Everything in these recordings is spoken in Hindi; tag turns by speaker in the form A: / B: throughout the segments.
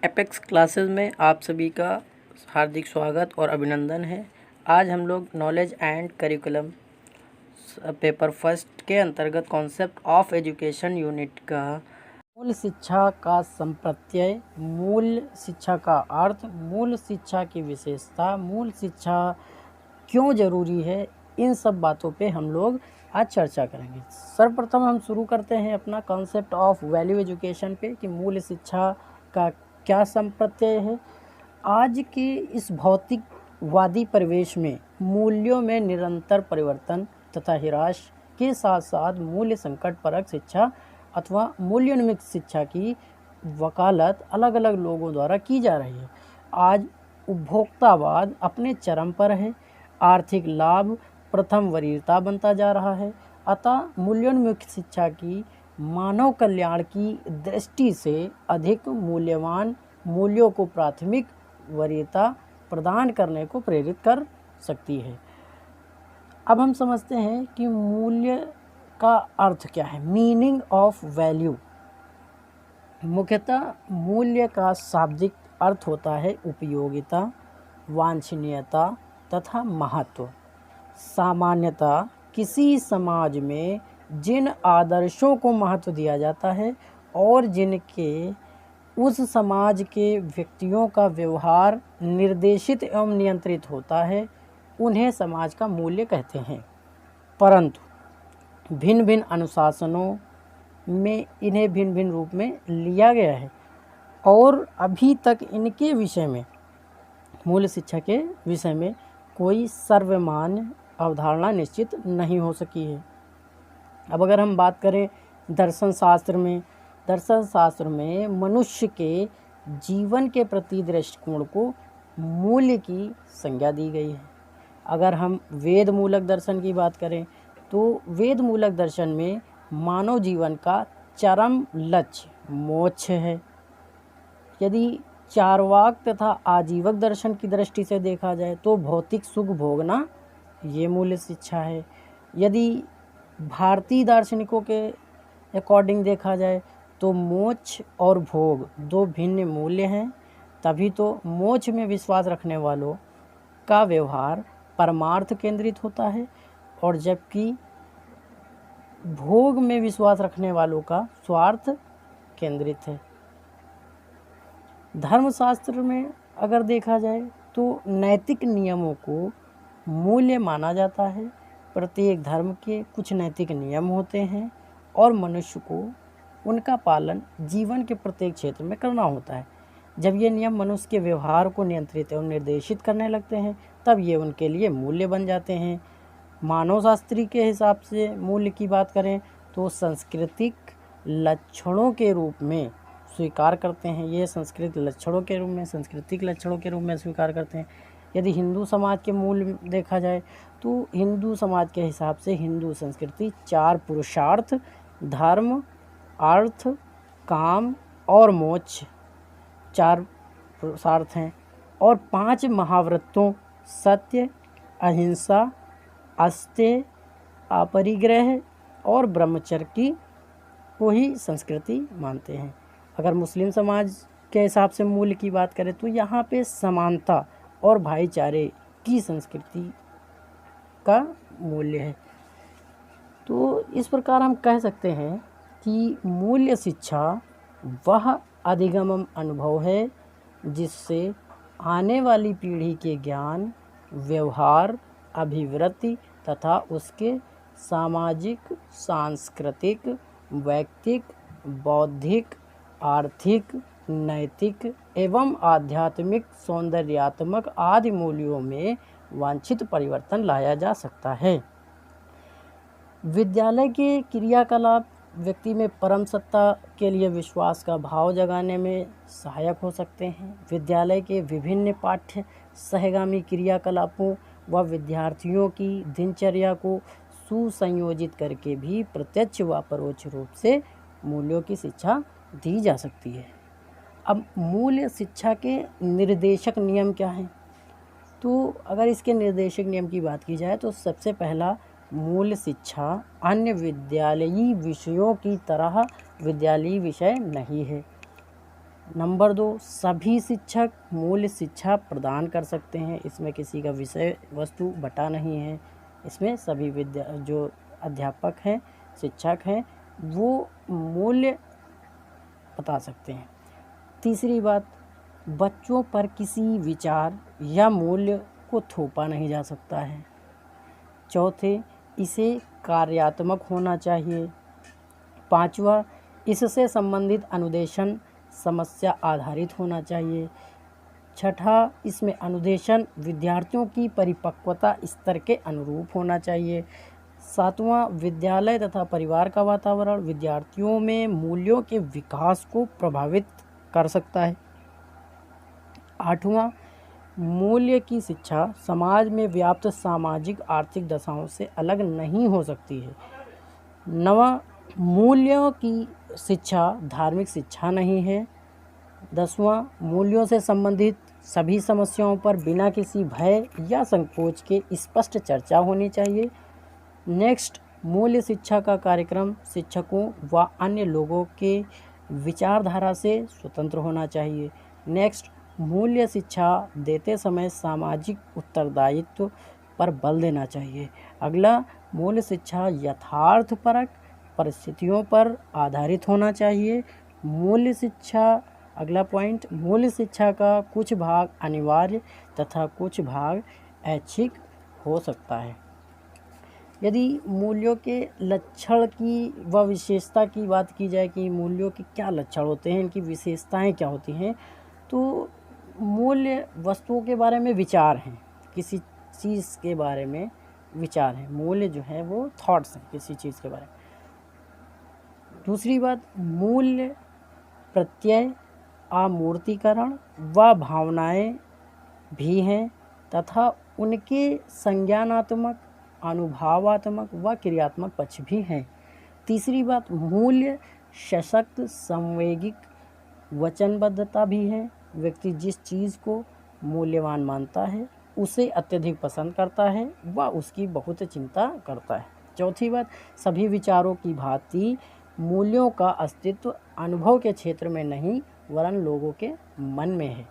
A: एपेक्स क्लासेस में आप सभी का हार्दिक स्वागत और अभिनंदन है। आज हम लोग knowledge and curriculum paper first के अंतर्गत कॉन्सेप्ट ऑफ एजुकेशन यूनिट का मूल शिक्षा का संप्रत्यय, मूल शिक्षा का अर्थ, मूल शिक्षा की विशेषता, मूल शिक्षा क्यों ज़रूरी है, इन सब बातों पे हम लोग आज चर्चा करेंगे। सर्वप्रथम हम शुरू करते हैं अपना कॉन्सेप्ट ऑफ वैल्यू एजुकेशन पे कि मूल शिक्षा का क्या संप्रत्यय है। आज के इस भौतिकवादी परिवेश में मूल्यों में निरंतर परिवर्तन तथा ह्रास के साथ साथ मूल्य संकट परक शिक्षा अथवा मूल्योन्मुख शिक्षा की वकालत अलग अलग लोगों द्वारा की जा रही है। आज उपभोक्तावाद अपने चरम पर है, आर्थिक लाभ प्रथम वरीयता बनता जा रहा है। अतः मूल्योन्मुख शिक्षा की मानव कल्याण की दृष्टि से अधिक मूल्यवान मूल्यों को प्राथमिक वरीयता प्रदान करने को प्रेरित कर सकती है। अब हम समझते हैं कि मूल्य का अर्थ क्या है, मीनिंग ऑफ वैल्यू। मुख्यतः मूल्य का शाब्दिक अर्थ होता है उपयोगिता, वांछनीयता तथा महत्व। सामान्यतः किसी समाज में जिन आदर्शों को महत्व दिया जाता है और जिनके उस समाज के व्यक्तियों का व्यवहार निर्देशित एवं नियंत्रित होता है, उन्हें समाज का मूल्य कहते हैं। परंतु भिन्न भिन्न अनुशासनों में इन्हें भिन्न भिन्न रूप में लिया गया है और अभी तक इनके विषय में, मूल शिक्षा के विषय में कोई सर्वमान्य अवधारणा निश्चित नहीं हो सकी है। अब अगर हम बात करें दर्शन शास्त्र में मनुष्य के जीवन के प्रति दृष्टिकोण को मूल्य की संज्ञा दी गई है। अगर हम वेद मूलक दर्शन की बात करें तो वेद मूलक दर्शन में मानव जीवन का चरम लक्ष्य मोक्ष है। यदि चार्वाक तथा आजीवक दर्शन की दृष्टि से देखा जाए तो भौतिक सुख भोगना ये मूल्य शिक्षा है। यदि भारतीय दार्शनिकों के अकॉर्डिंग देखा जाए तो मोक्ष और भोग दो भिन्न मूल्य हैं। तभी तो मोक्ष में विश्वास रखने वालों का व्यवहार परमार्थ केंद्रित होता है और जबकि भोग में विश्वास रखने वालों का स्वार्थ केंद्रित है। धर्मशास्त्र में अगर देखा जाए तो नैतिक नियमों को मूल्य माना जाता है। प्रत्येक धर्म के कुछ नैतिक नियम होते हैं और मनुष्य को उनका पालन जीवन के प्रत्येक क्षेत्र में करना होता है। जब ये नियम मनुष्य के व्यवहार को नियंत्रित और निर्देशित करने लगते हैं तब ये उनके लिए मूल्य बन जाते हैं। मानव शास्त्री के हिसाब से मूल्य की बात करें तो सांस्कृतिक लक्षणों के रूप में स्वीकार करते हैं। ये सांस्कृतिक लक्षणों के रूप में स्वीकार करते हैं। यदि हिंदू समाज के मूल्य देखा जाए तो हिंदू समाज के हिसाब से हिंदू संस्कृति 4 पुरुषार्थ धर्म, अर्थ, काम और मोक्ष 4 पुरुषार्थ हैं और 5 महाव्रतों सत्य, अहिंसा, अस्तेय, अपरिग्रह और ब्रह्मचर्य की को ही संस्कृति मानते हैं। अगर मुस्लिम समाज के हिसाब से मूल्य की बात करें तो यहाँ पे समानता और भाईचारे की संस्कृति का मूल्य है। तो इस प्रकार हम कह सकते हैं कि मूल्य शिक्षा वह अधिगम अनुभव है जिससे आने वाली पीढ़ी के ज्ञान, व्यवहार, अभिवृत्ति तथा उसके सामाजिक, सांस्कृतिक, वैयक्तिक, बौद्धिक, आर्थिक, नैतिक एवं आध्यात्मिक, सौंदर्यात्मक आदि मूल्यों में वांछित परिवर्तन लाया जा सकता है। विद्यालय के क्रियाकलाप व्यक्ति में परम सत्ता के लिए विश्वास का भाव जगाने में सहायक हो सकते हैं। विद्यालय के विभिन्न पाठ्य सहगामी क्रियाकलापों व विद्यार्थियों की दिनचर्या को सुसंयोजित करके भी प्रत्यक्ष व परोक्ष रूप से मूल्यों की शिक्षा दी जा सकती है। अब मूल्य शिक्षा के निर्देशक नियम क्या हैं? तो अगर इसके निर्देशक नियम की बात की जाए तो सबसे पहला, मूल शिक्षा अन्य विद्यालयी विषयों की तरह विद्यालयी विषय नहीं है। नंबर 2, सभी शिक्षक मूल्य शिक्षा प्रदान कर सकते हैं। इसमें किसी का विषय वस्तु बटा नहीं है। इसमें सभी जो अध्यापक हैं, शिक्षक हैं, वो मूल्य बता सकते हैं। तीसरी बात, बच्चों पर किसी विचार या मूल्य को थोपा नहीं जा सकता है। चौथे, इसे कार्यात्मक होना चाहिए। पांचवा, इससे संबंधित अनुदेशन समस्या आधारित होना चाहिए। छठा, इसमें अनुदेशन विद्यार्थियों की परिपक्वता स्तर के अनुरूप होना चाहिए। सातवां, विद्यालय तथा परिवार का वातावरण विद्यार्थियों में मूल्यों के विकास को प्रभावित कर सकता है। आठवां, मूल्य की शिक्षा समाज में व्याप्त सामाजिक आर्थिक दशाओं से अलग नहीं हो सकती है। नवां, मूल्यों की शिक्षा धार्मिक शिक्षा नहीं है। 10वां, मूल्यों से संबंधित सभी समस्याओं पर बिना किसी भय या संकोच के स्पष्ट चर्चा होनी चाहिए। नेक्स्ट, मूल्य शिक्षा का कार्यक्रम शिक्षकों व अन्य लोगों के विचारधारा से स्वतंत्र होना चाहिए। नेक्स्ट, मूल्य शिक्षा देते समय सामाजिक उत्तरदायित्व पर बल देना चाहिए। अगला, मूल्य शिक्षा यथार्थपरक परिस्थितियों पर आधारित होना चाहिए। मूल्य शिक्षा, अगला पॉइंट, मूल्य शिक्षा का कुछ भाग अनिवार्य तथा कुछ भाग ऐच्छिक हो सकता है। यदि मूल्यों के लक्षण की व विशेषता की बात की जाए कि मूल्यों के क्या लक्षण होते हैं, इनकी विशेषताएं क्या होती हैं, तो मूल्य वस्तुओं के बारे में विचार हैं, किसी चीज़ के बारे में विचार है। मूल्य जो है वो थॉट्स हैं किसी चीज़ के बारे में। दूसरी बात, मूल्य प्रत्यय, अमूर्तीकरण व भावनाएं भी हैं तथा उनके संज्ञानात्मक, अनुभवात्मक व क्रियात्मक पक्ष भी हैं। तीसरी बात, मूल्य सशक्त संवेगिक वचनबद्धता भी है। व्यक्ति जिस चीज़ को मूल्यवान मानता है उसे अत्यधिक पसंद करता है व उसकी बहुत चिंता करता है। चौथी बात, सभी विचारों की भांति मूल्यों का अस्तित्व अनुभव के क्षेत्र में नहीं वरन लोगों के मन में है।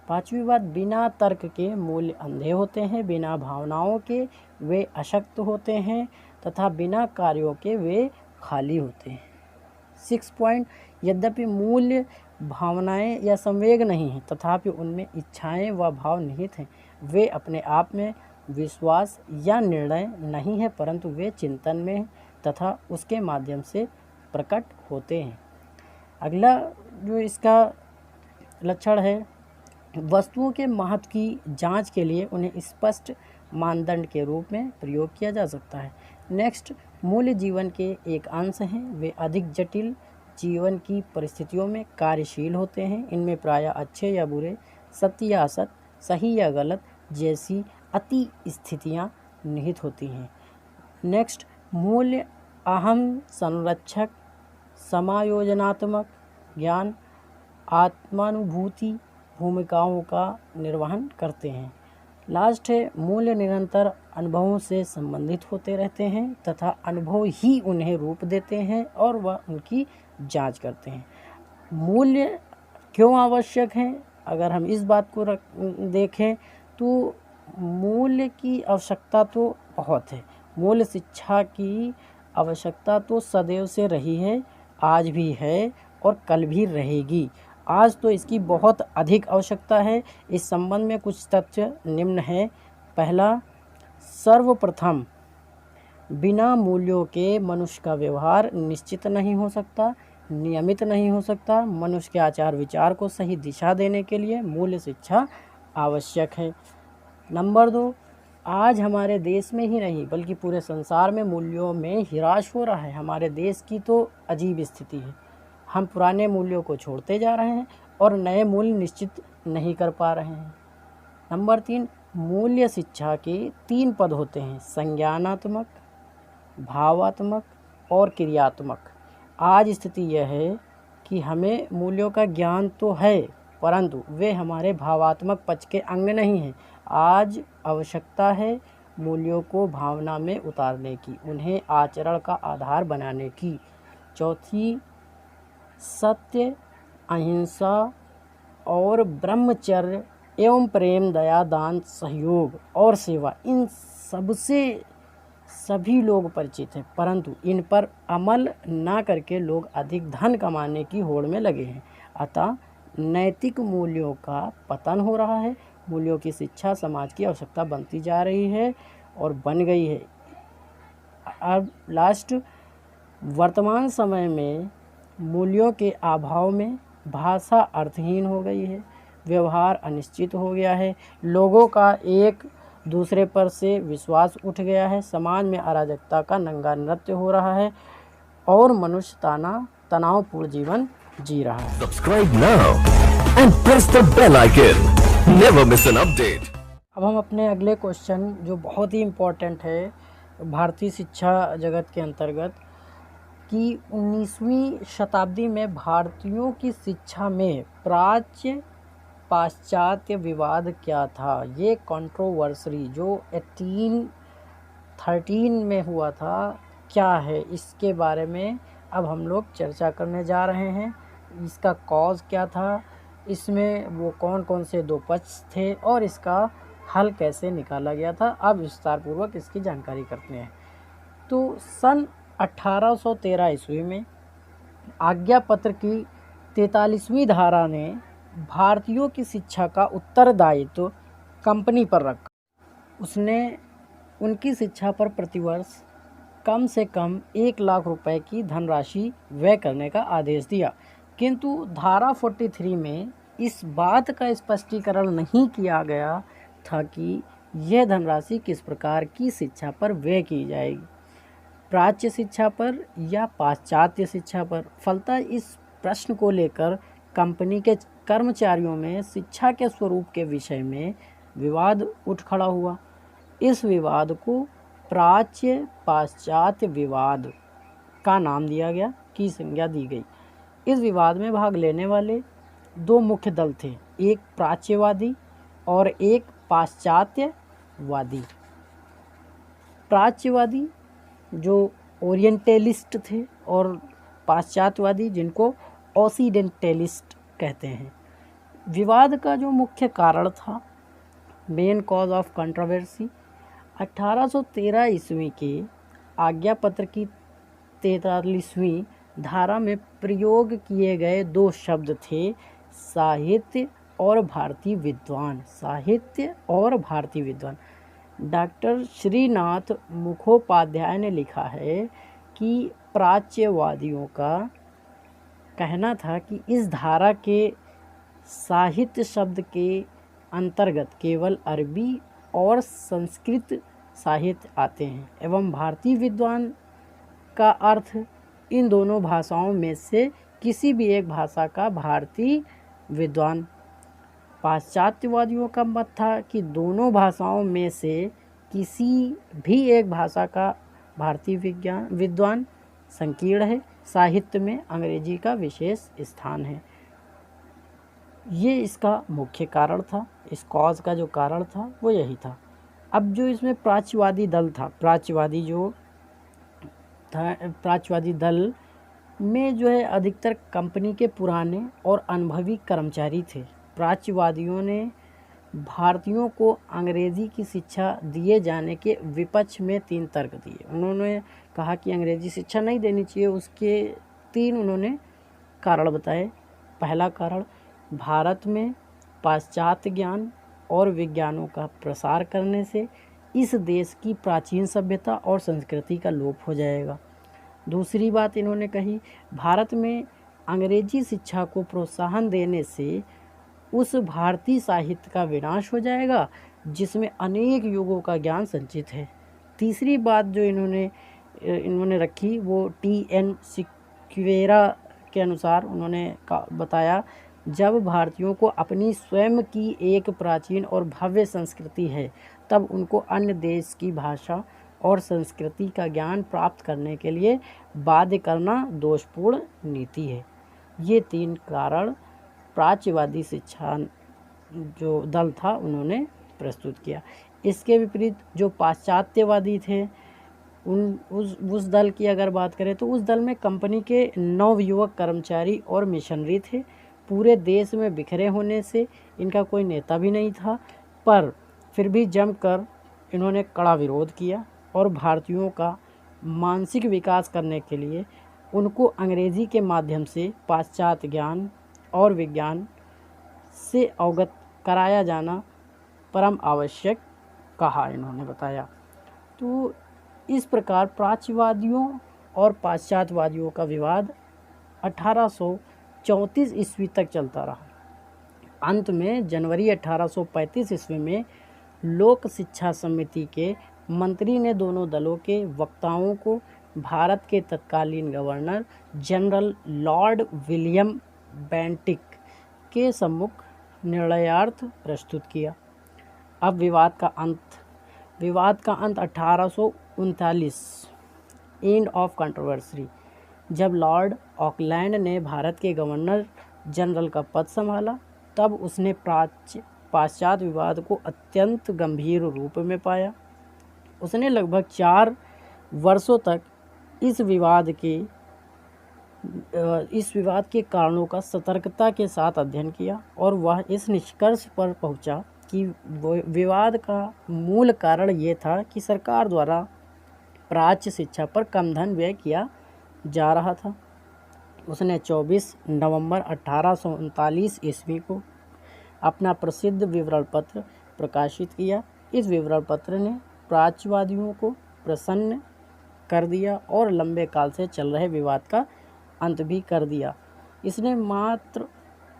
A: पांचवी बात, बिना तर्क के मूल्य अंधे होते हैं, बिना भावनाओं के वे अशक्त होते हैं तथा बिना कार्यों के वे खाली होते हैं। 6 पॉइंट, यद्यपि मूल्य भावनाएं या संवेग नहीं हैं तथापि उनमें इच्छाएं व भाव निहित हैं। वे अपने आप में विश्वास या निर्णय नहीं है परंतु वे चिंतन में तथा उसके माध्यम से प्रकट होते हैं। अगला जो इसका लक्षण है, वस्तुओं के महत्व की जांच के लिए उन्हें स्पष्ट मानदंड के रूप में प्रयोग किया जा सकता है। नेक्स्ट, मूल्य जीवन के एक अंश हैं। वे अधिक जटिल जीवन की परिस्थितियों में कार्यशील होते हैं। इनमें प्रायः अच्छे या बुरे, सत्य या असत्य, सही या गलत जैसी अति स्थितियाँ निहित होती हैं। नेक्स्ट, मूल्य अहम संरक्षक, समायोजनात्मक ज्ञान, आत्मानुभूति भूमिकाओं का निर्वहन करते हैं। लास्ट है, मूल्य निरंतर अनुभवों से संबंधित होते रहते हैं तथा अनुभव ही उन्हें रूप देते हैं और वह उनकी जांच करते हैं। मूल्य क्यों आवश्यक हैं? अगर हम इस बात को देखें तो मूल्य की आवश्यकता तो बहुत है। मूल्य शिक्षा की आवश्यकता तो सदैव से रही है, आज भी है और कल भी रहेगी। आज तो इसकी बहुत अधिक आवश्यकता है। इस संबंध में कुछ तथ्य निम्न है। पहला, सर्वप्रथम बिना मूल्यों के मनुष्य का व्यवहार निश्चित नहीं हो सकता, नियमित नहीं हो सकता। मनुष्य के आचार विचार को सही दिशा देने के लिए मूल्य शिक्षा आवश्यक है। नंबर 2, आज हमारे देश में ही नहीं बल्कि पूरे संसार में मूल्यों में ह्रास हो रहा है। हमारे देश की तो अजीब स्थिति है। हम पुराने मूल्यों को छोड़ते जा रहे हैं और नए मूल्य निश्चित नहीं कर पा रहे हैं। नंबर 3, मूल्य शिक्षा के 3 पद होते हैं, संज्ञानात्मक, भावात्मक और क्रियात्मक। आज स्थिति यह है कि हमें मूल्यों का ज्ञान तो है परंतु वे हमारे भावात्मक पक्ष के अंग नहीं हैं। आज आवश्यकता है मूल्यों को भावना में उतारने की, उन्हें आचरण का आधार बनाने की। चौथी, सत्य अहिंसा और ब्रह्मचर्य एवं प्रेम, दया, दान, सहयोग और सेवा, इन सबसे सभी लोग परिचित हैं, परंतु इन पर अमल ना करके लोग अधिक धन कमाने की होड़ में लगे हैं। अतः नैतिक मूल्यों का पतन हो रहा है। मूल्यों की शिक्षा समाज की आवश्यकता बनती जा रही है और बन गई है। अब वर्तमान समय में मूल्यों के अभाव में भाषा अर्थहीन हो गई है, व्यवहार अनिश्चित हो गया है, लोगों का एक दूसरे पर से विश्वास उठ गया है, समाज में अराजकता का नंगा नृत्य हो रहा है और मनुष्य तनावपूर्ण जीवन जी रहा है।
B: Subscribe now and press the bell icon, never miss an update.
A: अब हम अपने अगले क्वेश्चन, जो बहुत ही इम्पोर्टेंट है भारतीय शिक्षा जगत के अंतर्गत, कि 19वीं शताब्दी में भारतीयों की शिक्षा में प्राच्य पाश्चात्य विवाद क्या था। ये कंट्रोवर्सी जो 1813 में हुआ था, क्या है, इसके बारे में अब हम लोग चर्चा करने जा रहे हैं। इसका कॉज क्या था, इसमें वो कौन कौन से दो पक्ष थे और इसका हल कैसे निकाला गया था। अब विस्तारपूर्वक इसकी जानकारी करते हैं। तो सन 1813 ईस्वी में आज्ञा पत्र की 43वीं धारा ने भारतीयों की शिक्षा का उत्तरदायित्व कंपनी पर रखा। उसने उनकी शिक्षा पर प्रतिवर्ष कम से कम 1 लाख रुपए की धनराशि व्यय करने का आदेश दिया, किंतु धारा 43 में इस बात का स्पष्टीकरण नहीं किया गया था कि यह धनराशि किस प्रकार की शिक्षा पर व्यय की जाएगी, प्राच्य शिक्षा पर या पाश्चात्य शिक्षा पर। फलतः इस प्रश्न को लेकर कंपनी के कर्मचारियों में शिक्षा के स्वरूप के विषय में विवाद उठ खड़ा हुआ। इस विवाद को प्राच्य पाश्चात्य विवाद का नाम दिया गया, की संज्ञा दी गई। इस विवाद में भाग लेने वाले दो मुख्य दल थे, एक प्राच्यवादी और एक पाश्चात्यवादी। प्राच्यवादी जो ओरिएंटलिस्ट थे और पाश्चात्यवादी जिनको ऑक्सीडेंटलिस्ट कहते हैं। विवाद का जो मुख्य कारण था, मेन कॉज ऑफ कंट्रोवर्सी, 1813 ईस्वी के आज्ञा पत्र की 43वीं धारा में प्रयोग किए गए दो शब्द थे, साहित्य और भारतीय विद्वान। साहित्य और भारतीय विद्वान। डॉक्टर श्रीनाथ मुखोपाध्याय ने लिखा है कि प्राच्यवादियों का कहना था कि इस धारा के साहित्य शब्द के अंतर्गत केवल अरबी और संस्कृत साहित्य आते हैं एवं भारतीय विद्वान का अर्थ इन दोनों भाषाओं में से किसी भी एक भाषा का भारतीय विद्वान। पाश्चात्यवादियों का मत था कि दोनों भाषाओं में से किसी भी एक भाषा का भारतीय विद्वान संकीर्ण है, साहित्य में अंग्रेजी का विशेष स्थान है। ये इसका मुख्य कारण था, इस कॉज का जो कारण था वो यही था। अब जो इसमें प्राच्यवादी दल था, प्राच्यवादी दल में जो है अधिकतर कंपनी के पुराने और अनुभवी कर्मचारी थे। प्राच्यवादियों ने भारतीयों को अंग्रेज़ी की शिक्षा दिए जाने के विपक्ष में 3 तर्क दिए। उन्होंने कहा कि अंग्रेज़ी शिक्षा नहीं देनी चाहिए। उसके 3 उन्होंने कारण बताए। पहला कारण, भारत में पाश्चात्य ज्ञान और विज्ञानों का प्रसार करने से इस देश की प्राचीन सभ्यता और संस्कृति का लोप हो जाएगा। दूसरी बात इन्होंने कही, भारत में अंग्रेजी शिक्षा को प्रोत्साहन देने से उस भारतीय साहित्य का विनाश हो जाएगा जिसमें अनेक युगों का ज्ञान संचित है। तीसरी बात जो इन्होंने रखी वो T.N. सिक्वेरा के अनुसार उन्होंने बताया, जब भारतीयों को अपनी स्वयं की एक प्राचीन और भव्य संस्कृति है तब उनको अन्य देश की भाषा और संस्कृति का ज्ञान प्राप्त करने के लिए बाध्य करना दोषपूर्ण नीति है। ये 3 कारण प्राच्यवादी शिक्षा जो दल था उन्होंने प्रस्तुत किया। इसके विपरीत जो पाश्चात्यवादी थे उस दल की अगर बात करें तो उस दल में कंपनी के 9 युवक कर्मचारी और मिशनरी थे। पूरे देश में बिखरे होने से इनका कोई नेता भी नहीं था, पर फिर भी जमकर इन्होंने कड़ा विरोध किया और भारतीयों का मानसिक विकास करने के लिए उनको अंग्रेज़ी के माध्यम से पाश्चात्य ज्ञान और विज्ञान से अवगत कराया जाना परम आवश्यक कहा, इन्होंने बताया। तो इस प्रकार प्राच्यवादियों और पाश्चात्यवादियों का विवाद 1834 ईस्वी तक चलता रहा। अंत में जनवरी 1835 ईस्वी में लोक शिक्षा समिति के मंत्री ने दोनों दलों के वक्ताओं को भारत के तत्कालीन governor general Lord William Bentinck के सम्मुख निर्णयार्थ प्रस्तुत किया। अब विवाद का अंत 1839 एंड ऑफ कंट्रोवर्सी, जब लॉर्ड ऑकलैंड ने भारत के गवर्नर जनरल का पद संभाला, तब उसने पाश्चात्य विवाद को अत्यंत गंभीर रूप में पाया। उसने लगभग 4 वर्षों तक इस विवाद के कारणों का सतर्कता के साथ अध्ययन किया और वह इस निष्कर्ष पर पहुंचा कि विवाद का मूल कारण ये था कि सरकार द्वारा प्राच्य शिक्षा पर कम धन व्यय किया जा रहा था। उसने 24 नवंबर 1839 ईस्वी को अपना प्रसिद्ध विवरण पत्र प्रकाशित किया। इस विवरण पत्र ने प्राच्यवादियों को प्रसन्न कर दिया और लंबे काल से चल रहे विवाद का अंत भी कर दिया। इसने मात्र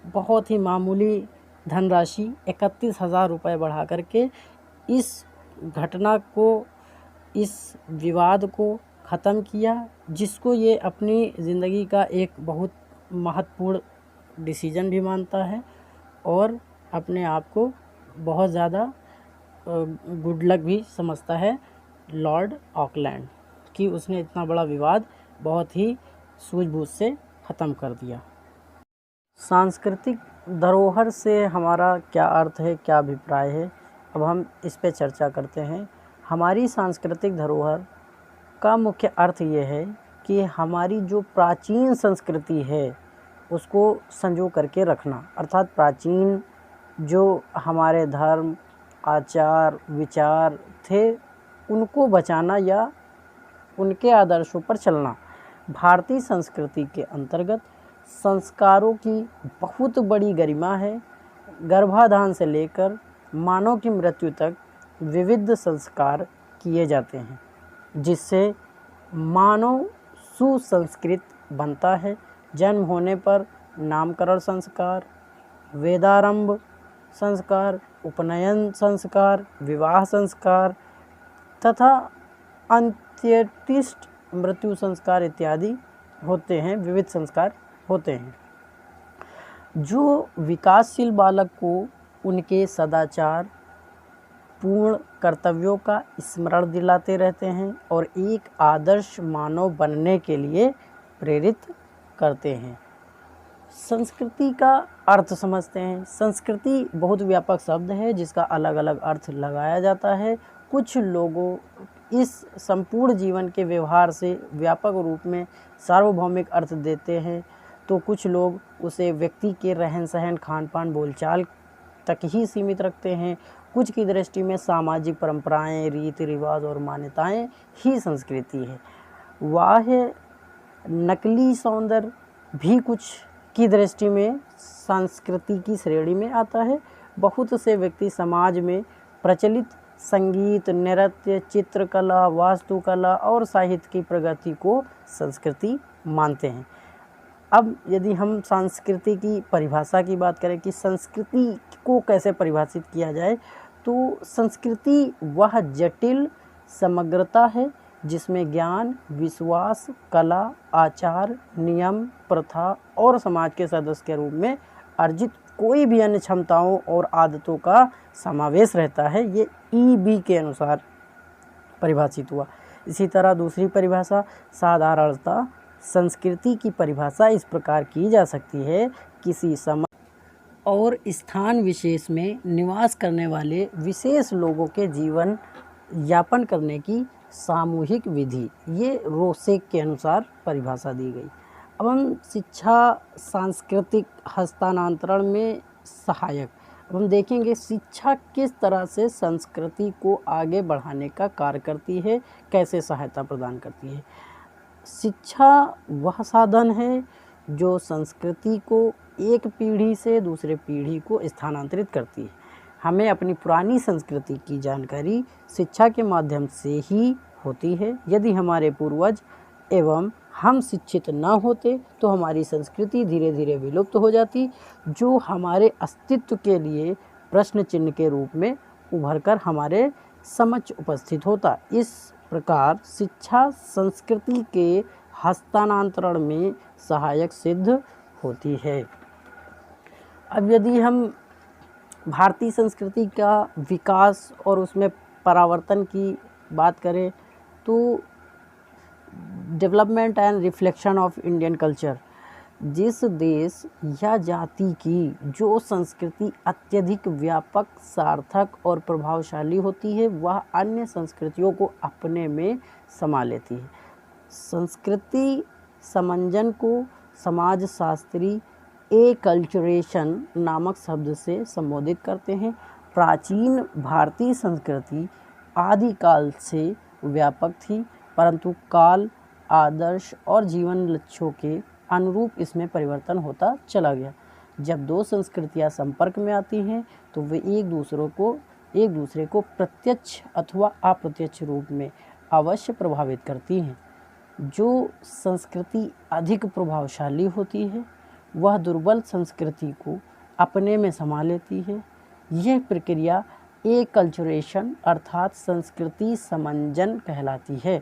A: बहुत ही मामूली धनराशि 31,000 रुपये बढ़ा करके इस घटना को, इस विवाद को ख़त्म किया, जिसको ये अपनी ज़िंदगी का एक बहुत महत्वपूर्ण डिसीजन भी मानता है और अपने आप को बहुत ज़्यादा गुड लक भी समझता है लॉर्ड ऑकलैंड कि उसने इतना बड़ा विवाद बहुत ही सूझबूझ से ख़त्म कर दिया। सांस्कृतिक धरोहर से हमारा क्या अर्थ है, क्या अभिप्राय है, अब हम इस पे चर्चा करते हैं। हमारी सांस्कृतिक धरोहर का मुख्य अर्थ ये है कि हमारी जो प्राचीन संस्कृति है उसको संजो करके रखना, अर्थात प्राचीन जो हमारे धर्म, आचार, विचार थे उनको बचाना या उनके आदर्शों पर चलना। भारतीय संस्कृति के अंतर्गत संस्कारों की बहुत बड़ी गरिमा है। गर्भाधान से लेकर मानव की मृत्यु तक विविध संस्कार किए जाते हैं, जिससे मानव सुसंस्कृत बनता है। जन्म होने पर नामकरण संस्कार, वेदारंभ संस्कार, उपनयन संस्कार, विवाह संस्कार तथा अंत्येष्टि मृत्यु संस्कार इत्यादि होते हैं, विविध संस्कार होते हैं, जो विकासशील बालक को उनके सदाचार पूर्ण कर्तव्यों का स्मरण दिलाते रहते हैं और एक आदर्श मानव बनने के लिए प्रेरित करते हैं। संस्कृति का अर्थ समझते हैं। संस्कृति बहुत व्यापक शब्द है जिसका अलग अलग अर्थ लगाया जाता है। कुछ लोगों इस संपूर्ण जीवन के व्यवहार से व्यापक रूप में सार्वभौमिक अर्थ देते हैं, तो कुछ लोग उसे व्यक्ति के रहन सहन, खान पान, बोलचाल तक ही सीमित रखते हैं। कुछ की दृष्टि में सामाजिक परंपराएं, रीति रिवाज और मान्यताएं ही संस्कृति है। वाह्य नकली सौंदर्य भी कुछ की दृष्टि में संस्कृति की श्रेणी में आता है। बहुत से व्यक्ति समाज में प्रचलित संगीत, नृत्य, चित्रकला, वास्तुकला और साहित्य की प्रगति को संस्कृति मानते हैं। अब यदि हम संस्कृति की परिभाषा की बात करें कि संस्कृति को कैसे परिभाषित किया जाए, तो संस्कृति वह जटिल समग्रता है जिसमें ज्ञान, विश्वास, कला, आचार, नियम, प्रथा और समाज के सदस्य के रूप में अर्जित कोई भी अन्य क्षमताओं और आदतों का समावेश रहता है। ये EB के अनुसार परिभाषित हुआ। इसी तरह दूसरी परिभाषा साधारणता। संस्कृति की परिभाषा इस प्रकार की जा सकती है, किसी समय और स्थान विशेष में निवास करने वाले विशेष लोगों के जीवन यापन करने की सामूहिक विधि। ये रोसेक के अनुसार परिभाषा दी गई। अब हम शिक्षा सांस्कृतिक हस्तांतरण में सहायक, अब हम देखेंगे शिक्षा किस तरह से संस्कृति को आगे बढ़ाने का कार्य करती है, कैसे सहायता प्रदान करती है। शिक्षा वह साधन है जो संस्कृति को एक पीढ़ी से दूसरे पीढ़ी को स्थानांतरित करती है। हमें अपनी पुरानी संस्कृति की जानकारी शिक्षा के माध्यम से ही होती है। यदि हमारे पूर्वज एवं हम शिक्षित न होते तो हमारी संस्कृति धीरे धीरे विलुप्त हो जाती, जो हमारे अस्तित्व के लिए प्रश्न चिन्ह के रूप में उभरकर हमारे समक्ष उपस्थित होता। इस प्रकार शिक्षा संस्कृति के हस्तांतरण में सहायक सिद्ध होती है। अब यदि हम भारतीय संस्कृति का विकास और उसमें परावर्तन की बात करें तो development and reflection of Indian culture, जिस देश या जाति की जो संस्कृति अत्यधिक व्यापक, सार्थक और प्रभावशाली होती है वह अन्य संस्कृतियों को अपने में समा लेती है। संस्कृति समंजन को समाजशास्त्री एकल्चुरेशन नामक शब्द से संबोधित करते हैं। प्राचीन भारतीय संस्कृति आदिकाल से व्यापक थी, परंतु काल, आदर्श और जीवन लक्ष्यों के अनुरूप इसमें परिवर्तन होता चला गया। जब दो संस्कृतियां संपर्क में आती हैं तो वे एक दूसरे को प्रत्यक्ष अथवा अप्रत्यक्ष रूप में अवश्य प्रभावित करती हैं। जो संस्कृति अधिक प्रभावशाली होती है वह दुर्बल संस्कृति को अपने में समा लेती है। यह प्रक्रिया एकल्चुरेशन अर्थात संस्कृति समंजन कहलाती है।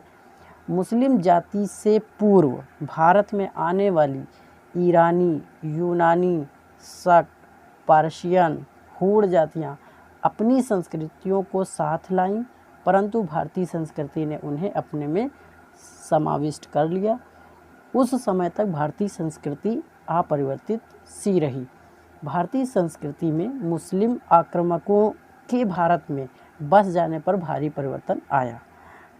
A: मुस्लिम जाति से पूर्व भारत में आने वाली ईरानी, यूनानी, शक, पर्शियन, हूण जातियाँ अपनी संस्कृतियों को साथ लाईं, परंतु भारतीय संस्कृति ने उन्हें अपने में समाविष्ट कर लिया। उस समय तक भारतीय संस्कृति अपरिवर्तित सी रही। भारतीय संस्कृति में मुस्लिम आक्रमकों के भारत में बस जाने पर भारी परिवर्तन आया।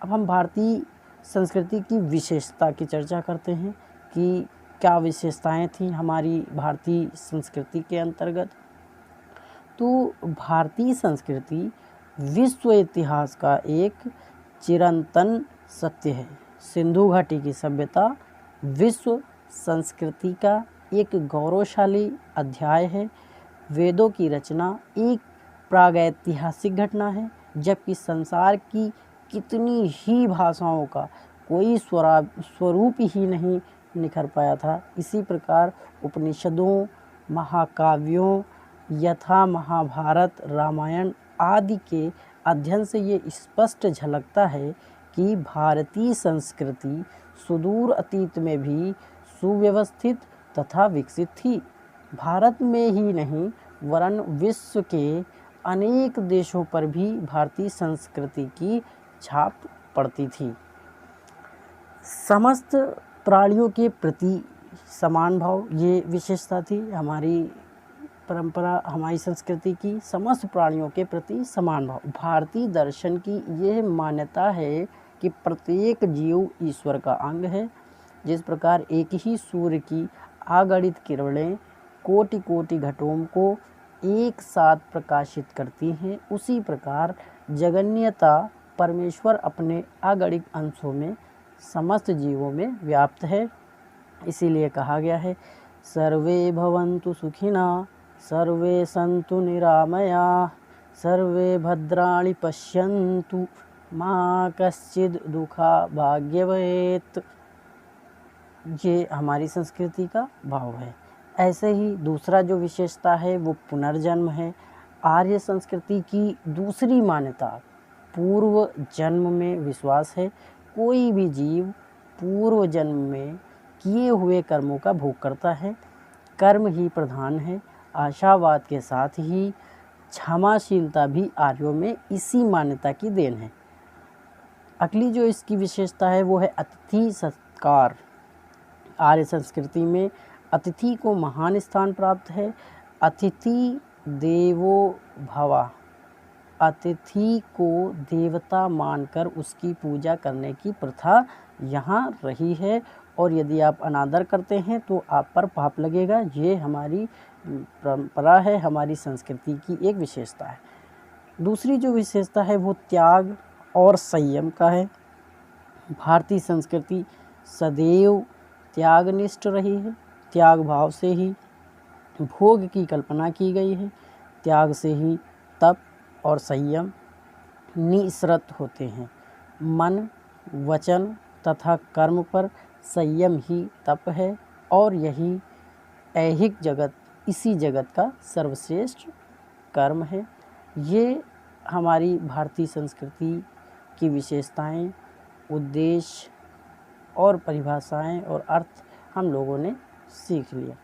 A: अब हम भारतीय संस्कृति की विशेषता की चर्चा करते हैं कि क्या विशेषताएं थी हमारी भारतीय संस्कृति के अंतर्गत। तो भारतीय संस्कृति विश्व इतिहास का एक चिरंतन सत्य है। सिंधु घाटी की सभ्यता विश्व संस्कृति का एक गौरवशाली अध्याय है। वेदों की रचना एक प्रागैतिहासिक घटना है, जबकि संसार की कितनी ही भाषाओं का कोई स्वरूप ही नहीं निखर पाया था। इसी प्रकार उपनिषदों, महाकाव्यों यथा महाभारत, रामायण आदि के अध्ययन से ये स्पष्ट झलकता है कि भारतीय संस्कृति सुदूर अतीत में भी सुव्यवस्थित तथा विकसित थी। भारत में ही नहीं वरन विश्व के अनेक देशों पर भी भारतीय संस्कृति की छाप पड़ती थी। समस्त प्राणियों के प्रति समान भाव, ये विशेषता थी हमारी परंपरा, हमारी संस्कृति की। समस्त प्राणियों के प्रति समान भाव। भारतीय दर्शन की यह मान्यता है कि प्रत्येक जीव ईश्वर का अंग है। जिस प्रकार एक ही सूर्य की अगणित किरणें कोटि कोटि घटों को एक साथ प्रकाशित करती हैं, उसी प्रकार जगन्यता परमेश्वर अपने अगणित अंशों में समस्त जीवों में व्याप्त है। इसीलिए कहा गया है सर्वे भवन्तु सुखिनः, सर्वे सन्तु निरामयाः, सर्वे भद्राणि पश्यन्तु, मा कश्चित् दुःखा भाग्यवेत्। ये हमारी संस्कृति का भाव है। ऐसे ही दूसरा जो विशेषता है वो पुनर्जन्म है। आर्य संस्कृति की दूसरी मान्यता पूर्व जन्म में विश्वास है। कोई भी जीव पूर्व जन्म में किए हुए कर्मों का भोग करता है। कर्म ही प्रधान है। आशावाद के साथ ही क्षमाशीलता भी आर्यों में इसी मान्यता की देन है। अगली जो इसकी विशेषता है वो है अतिथि सत्कार। आर्य संस्कृति में अतिथि को महान स्थान प्राप्त है। अतिथि देवो भव, अतिथि को देवता मानकर उसकी पूजा करने की प्रथा यहाँ रही है और यदि आप अनादर करते हैं तो आप पर पाप लगेगा। ये हमारी परंपरा है, हमारी संस्कृति की एक विशेषता है। दूसरी जो विशेषता है वो त्याग और संयम का है। भारतीय संस्कृति सदैव त्यागनिष्ठ रही है। त्याग भाव से ही भोग की कल्पना की गई है। त्याग से ही तप और संयम निःसृत होते हैं। मन, वचन तथा कर्म पर संयम ही तप है और यही ऐहिक जगत, इसी जगत का सर्वश्रेष्ठ कर्म है। ये हमारी भारतीय संस्कृति की विशेषताएं, उद्देश्य और परिभाषाएं और अर्थ हम लोगों ने सीख लिया।